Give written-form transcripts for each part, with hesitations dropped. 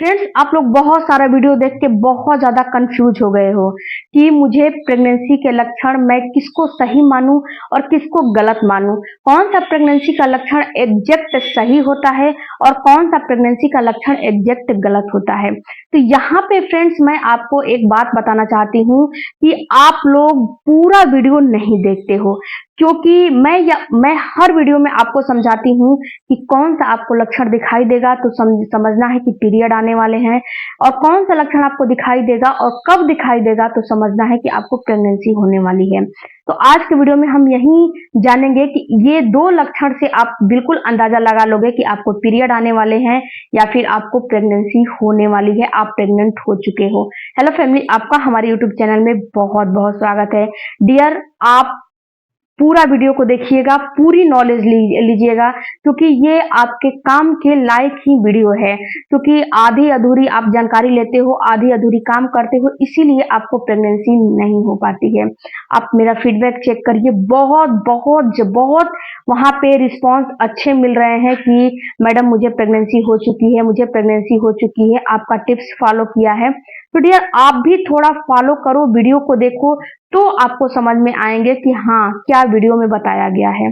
Friends, आप लोग बहुत सारा वीडियो देख के बहुत ज्यादा कंफ्यूज हो गए हो कि मुझे प्रेगनेंसी के लक्षण मैं किसको सही मानूं और किसको गलत मानूं। कौन सा प्रेगनेंसी का लक्षण एग्जैक्ट सही होता है और कौन सा प्रेगनेंसी का लक्षण एग्जैक्ट गलत होता है। तो यहाँ पे फ्रेंड्स मैं आपको एक बात बताना चाहती हूँ कि आप लोग पूरा वीडियो नहीं देखते हो, क्योंकि मैं हर वीडियो में आपको समझाती हूँ कि कौन सा आपको लक्षण दिखाई देगा तो समझना है कि पीरियड आने वाले हैं, और कौन सा लक्षण आपको दिखाई देगा और कब दिखाई देगा तो समझना है कि आपको प्रेगनेंसी होने वाली है। तो आज के वीडियो में हम यही जानेंगे कि ये दो लक्षण से आप बिल्कुल अंदाजा लगा लोगे कि आपको पीरियड आने वाले हैं या फिर आपको प्रेगनेंसी होने वाली है, आप प्रेग्नेंट हो चुके हो। हेलो फैमिली, आपका हमारे यूट्यूब चैनल में बहुत बहुत स्वागत है। डियर, आप पूरा वीडियो को देखिएगा, पूरी नॉलेज लीजिएगा, क्योंकि ये आपके काम के लायक ही वीडियो है। क्योंकि आधी अधूरी आप जानकारी लेते हो, आधी अधूरी काम करते हो, इसीलिए आपको प्रेगनेंसी नहीं हो पाती है। आप मेरा फीडबैक चेक करिए, बहुत बहुत बहुत वहां पे रिस्पॉन्स अच्छे मिल रहे हैं कि मैडम मुझे प्रेगनेंसी हो चुकी है, मुझे प्रेगनेंसी हो चुकी है। आपका टिप्स फॉलो किया है तो डियर आप भी थोड़ा फॉलो करो, वीडियो को देखो, तो आपको समझ में आएंगे कि हाँ क्या वीडियो में बताया गया है।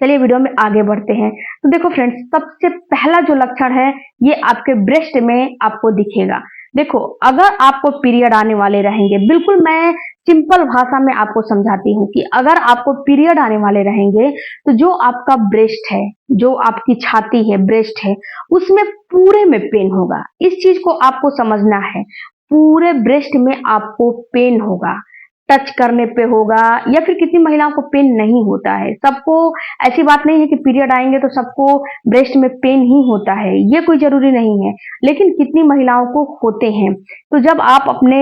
चलिए वीडियो में आगे बढ़ते हैं। तो देखो फ्रेंड्स, सबसे पहला जो लक्षण है ये आपके ब्रेस्ट में आपको दिखेगा। देखो, अगर आपको पीरियड आने वाले रहेंगे, बिल्कुल मैं सिंपल भाषा में आपको समझाती हूँ कि अगर आपको पीरियड आने वाले रहेंगे तो जो आपका ब्रेस्ट है, जो आपकी छाती है, ब्रेस्ट है, उसमें पूरे में पेन होगा। इस चीज को आपको समझना है, पूरे ब्रेस्ट में आपको पेन होगा, टच करने पे होगा। या फिर कितनी महिलाओं को पेन नहीं होता है, सबको ऐसी बात नहीं है कि पीरियड आएंगे तो सबको ब्रेस्ट में पेन ही होता है, ये कोई जरूरी नहीं है, लेकिन कितनी महिलाओं को होते हैं। तो जब आप अपने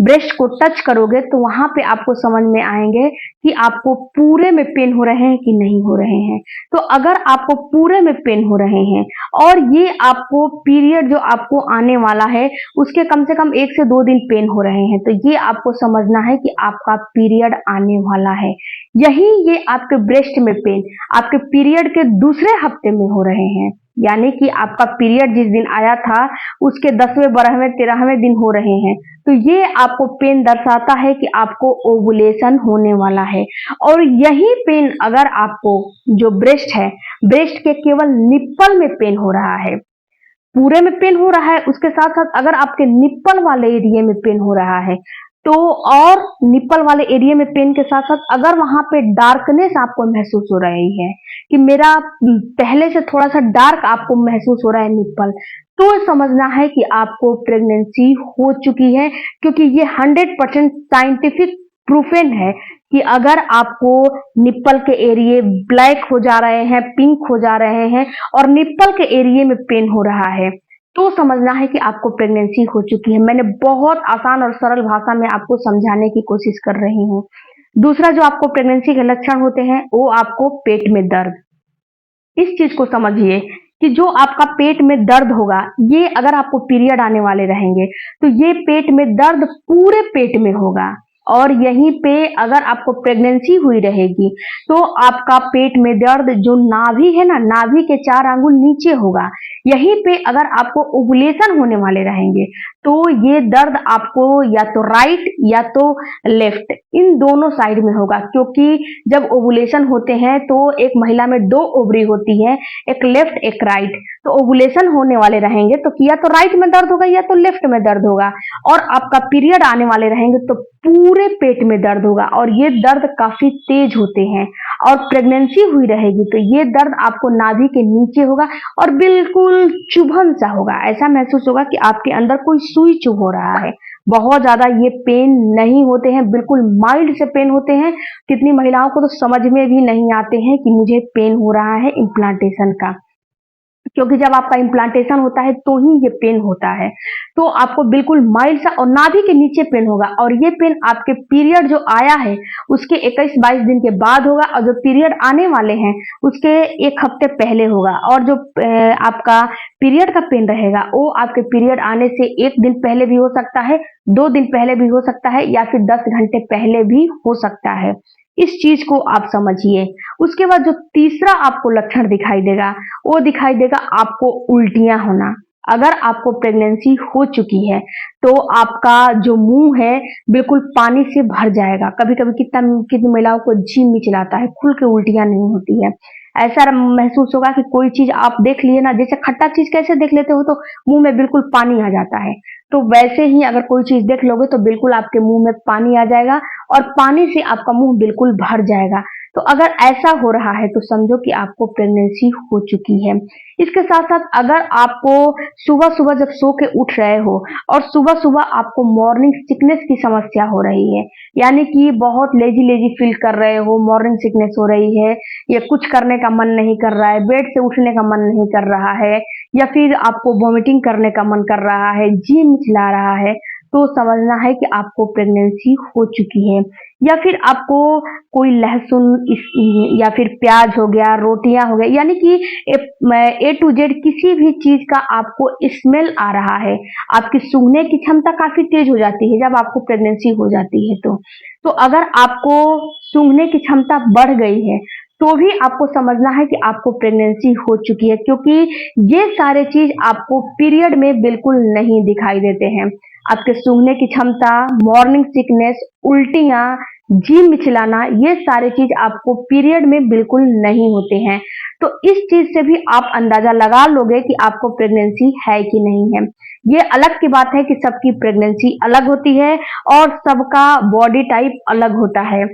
ब्रेस्ट को टच करोगे तो वहां पे आपको समझ में आएंगे कि आपको पूरे में पेन हो रहे हैं कि नहीं हो रहे हैं। तो अगर आपको पूरे में पेन हो रहे हैं और ये आपको पीरियड जो आपको आने वाला है उसके कम से कम 1 से 2 दिन पेन हो रहे हैं, तो ये आपको समझना है कि आपका पीरियड आने वाला है। यही ये आपके ब्रेस्ट में पेन आपके पीरियड के दूसरे हफ्ते में हो रहे हैं, यानी कि आपका पीरियड जिस दिन आया था उसके 10वें 12वें 13वें दिन हो रहे हैं। तो ये आपको पेन दर्शाता है कि आपको ओवुलेशन होने वाला है। और यही पेन अगर आपको, जो ब्रेस्ट है, ब्रेस्ट के केवल निप्पल में पेन हो रहा है, पूरे में पेन हो रहा है, उसके साथ साथ अगर आपके निप्पल वाले एरिया में पेन हो रहा है तो, और निप्पल वाले एरिया में पेन के साथ साथ अगर वहां पे डार्कनेस आपको महसूस हो रही है कि मेरा पहले से थोड़ा सा डार्क आपको महसूस हो रहा है निप्पल, तो समझना है कि आपको प्रेगनेंसी हो चुकी है। क्योंकि ये 100% साइंटिफिक प्रूफन है कि अगर आपको निप्पल के एरिए ब्लैक हो जा रहे हैं, पिंक हो जा रहे हैं और निप्पल के एरिए में पेन हो रहा है, तो समझना है कि आपको प्रेगनेंसी हो चुकी है। मैंने बहुत आसान और सरल भाषा में आपको समझाने की कोशिश कर रही हूँ। दूसरा जो आपको प्रेगनेंसी के लक्षण होते हैं वो आपको पेट में दर्द। इस चीज को समझिए कि जो आपका पेट में दर्द होगा, ये अगर आपको पीरियड आने वाले रहेंगे तो ये पेट में दर्द पूरे पेट में होगा। और यहीं पे अगर आपको प्रेगनेंसी हुई रहेगी तो आपका पेट में दर्द, जो नाभि है ना, नाभि के 4 आंगुल नीचे होगा, यहीं पे अगर आपको ओवुलेशन होने वाले रहेंगे तो ये दर्द आपको या तो राइट या तो लेफ्ट, इन दोनों साइड में होगा। क्योंकि जब ओवुलेशन होते हैं तो एक महिला में 2 ओवरी होती है, एक लेफ्ट एक राइट। तो ओवुलेशन होने वाले रहेंगे तो या तो राइट में दर्द होगा या तो लेफ्ट में दर्द होगा, और आपका पीरियड आने वाले रहेंगे तो पूरे पेट में दर्द होगा, और ये दर्द काफी तेज होते हैं। और प्रेगनेंसी हुई रहेगी तो ये दर्द आपको नाभि के नीचे होगा और बिल्कुल चुभन सा होगा, ऐसा महसूस होगा कि आपके अंदर कोई सुई चुभ हो रहा है। बहुत ज्यादा ये पेन नहीं होते हैं, बिल्कुल माइल्ड से पेन होते हैं। कितनी महिलाओं को तो समझ में भी नहीं आते हैं कि मुझे पेन हो रहा है इम्प्लांटेशन का, क्योंकि जब आपका इम्प्लांटेशन होता है तो ही ये पेन होता है। तो आपको बिल्कुल माइल्ड सा और नाभि के नीचे पेन होगा, और ये पेन आपके पीरियड जो आया है उसके 21-22 दिन के बाद होगा, और जो पीरियड आने वाले हैं उसके 1 हफ्ते पहले होगा। और जो आपका पीरियड का पेन रहेगा वो आपके पीरियड आने से 1 दिन पहले भी हो सकता है, 2 दिन पहले भी हो सकता है, या फिर 10 घंटे पहले भी हो सकता है। इस चीज को आप समझिए। उसके बाद जो तीसरा आपको लक्षण दिखाई देगा वो दिखाई देगा आपको उल्टियां होना। अगर आपको प्रेगनेंसी हो चुकी है तो आपका जो मुंह है बिल्कुल पानी से भर जाएगा। कभी कभी कितनी महिलाओं को जी मिचलाता है, खुल के उल्टियां नहीं होती है। ऐसा महसूस होगा कि कोई चीज आप देख लिए ना, जैसे खट्टा चीज कैसे देख लेते हो तो मुंह में बिल्कुल पानी आ जाता है, तो वैसे ही अगर कोई चीज देख लोगे तो बिल्कुल आपके मुंह में पानी आ जाएगा और पानी से आपका मुंह बिल्कुल भर जाएगा। तो अगर ऐसा हो रहा है तो समझो कि आपको प्रेगनेंसी हो चुकी है। इसके साथ साथ अगर आपको सुबह सुबह जब सो के उठ रहे हो और सुबह सुबह आपको मॉर्निंग सिकनेस की समस्या हो रही है, यानी कि बहुत लेजी लेजी फील कर रहे हो, मॉर्निंग सिकनेस हो रही है, या कुछ करने का मन नहीं कर रहा है, बेड से उठने का मन नहीं कर रहा है, या फिर आपको वॉमिटिंग करने का मन कर रहा है, जी मिचला रहा है, तो समझना है कि आपको प्रेगनेंसी हो चुकी है। या फिर आपको कोई लहसुन या फिर प्याज हो गया, रोटियां हो गई, यानी कि ए टू जेड किसी भी चीज का आपको स्मेल आ रहा है, आपकी सूंघने की क्षमता काफी तेज हो जाती है जब आपको प्रेगनेंसी हो जाती है। तो अगर आपको सूंघने की क्षमता बढ़ गई है तो भी आपको समझना है कि आपको प्रेगनेंसी हो चुकी है, क्योंकि ये सारे चीज आपको पीरियड में बिल्कुल नहीं दिखाई देते हैं। आपके सूंघने की क्षमता, मॉर्निंग सिकनेस, उल्टियां, जी मिचलाना, ये सारे चीज आपको पीरियड में बिल्कुल नहीं होते हैं। तो इस चीज से भी आप अंदाजा लगा लोगे कि आपको प्रेगनेंसी है कि नहीं है। ये अलग की बात है कि सबकी प्रेगनेंसी अलग होती है और सबका बॉडी टाइप अलग होता है,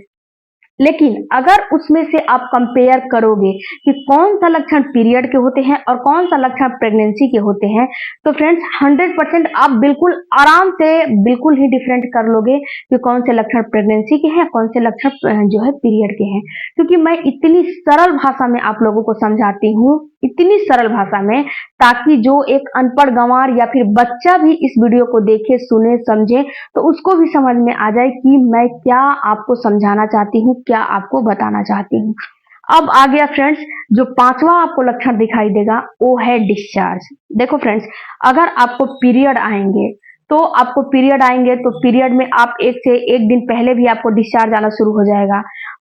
लेकिन अगर उसमें से आप कंपेयर करोगे कि कौन सा लक्षण पीरियड के होते हैं और कौन सा लक्षण प्रेगनेंसी के होते हैं, तो फ्रेंड्स 100% आप बिल्कुल आराम से बिल्कुल ही डिफरेंट कर लोगे कि कौन से लक्षण प्रेगनेंसी के हैं, कौन से लक्षण जो है पीरियड के हैं। क्योंकि मैं इतनी सरल भाषा में आप लोगों को समझाती हूँ, इतनी सरल भाषा में, ताकि जो एक अनपढ़ गंवार या फिर बच्चा भी इस वीडियो को देखे, सुने, समझे, तो उसको भी समझ में आ जाए कि मैं क्या आपको समझाना चाहती हूँ, क्या आपको बताना चाहती हूँ। अब आ गया फ्रेंड्स, जो पांचवा आपको लक्षण दिखाई देगा वो है डिस्चार्ज। देखो फ्रेंड्स, अगर आपको पीरियड आएंगे तो पीरियड में आप एक से एक दिन पहले भी आपको डिस्चार्ज आना शुरू हो जाएगा।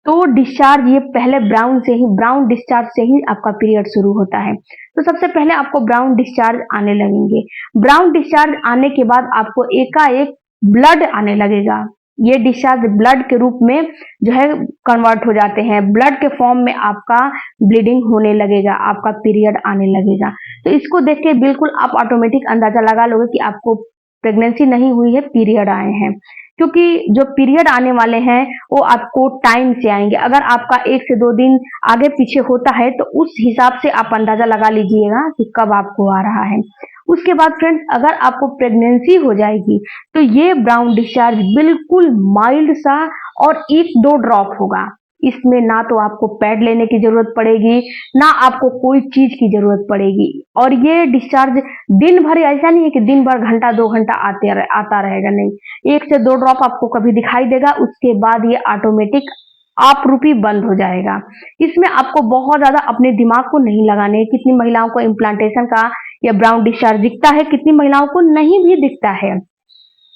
तो डिस्चार्ज ये पहले ब्राउन डिस्चार्ज से ही आपका पीरियड शुरू होता है। तो सबसे पहले आपको ब्राउन डिस्चार्ज आने लगेंगे। ब्राउन डिस्चार्ज आने के बाद आपको एकाएक ब्लड आने लगेगा। ये डिस्चार्ज ब्लड के रूप में जो है कन्वर्ट हो जाते हैं, ब्लड के फॉर्म में आपका ब्लीडिंग होने लगेगा, आपका पीरियड आने लगेगा। तो इसको देख के बिल्कुल आप ऑटोमेटिक अंदाजा लगा लोगे कि आपको प्रेगनेंसी नहीं हुई है, पीरियड आए हैं। क्योंकि जो पीरियड आने वाले हैं वो आपको टाइम से आएंगे। अगर आपका 1 से 2 दिन आगे पीछे होता है तो उस हिसाब से आप अंदाजा लगा लीजिएगा कि कब आपको आ रहा है। उसके बाद फ्रेंड्स, अगर आपको प्रेगनेंसी हो जाएगी तो ये ब्राउन डिस्चार्ज बिल्कुल माइल्ड सा और 1-2 ड्रॉप होगा। इसमें ना तो आपको पैड लेने की जरूरत पड़ेगी, ना आपको कोई चीज की जरूरत पड़ेगी। और ये डिस्चार्ज दिन भर, ऐसा नहीं है कि दिन भर घंटा 2 घंटा आता रहेगा, नहीं, 1 से 2 ड्रॉप आपको कभी दिखाई देगा, उसके बाद ये ऑटोमेटिक आप रूपी बंद हो जाएगा। इसमें आपको बहुत ज्यादा अपने दिमाग को नहीं लगाने। कितनी महिलाओं को इम्प्लांटेशन का या ब्राउन डिस्चार्ज दिखता है, कितनी महिलाओं को नहीं भी दिखता है।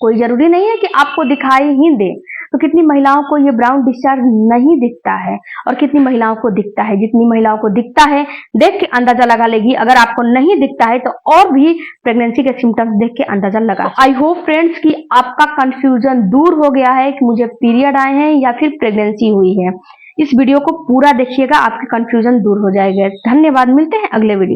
कोई जरूरी नहीं है कि आपको दिखाई ही दे। तो कितनी महिलाओं को ये ब्राउन डिस्चार्ज नहीं दिखता है और कितनी महिलाओं को दिखता है। जितनी महिलाओं को दिखता है देख के अंदाजा लगा लेगी, अगर आपको नहीं दिखता है तो और भी प्रेगनेंसी के सिम्टम्स देख के अंदाजा लगा। आई होप फ्रेंड्स कि आपका कंफ्यूजन दूर हो गया है कि मुझे पीरियड आए हैं या फिर प्रेगनेंसी हुई है। इस वीडियो को पूरा देखिएगा, आपके कंफ्यूजन दूर हो जाएगा। धन्यवाद, मिलते हैं अगले वीडियो।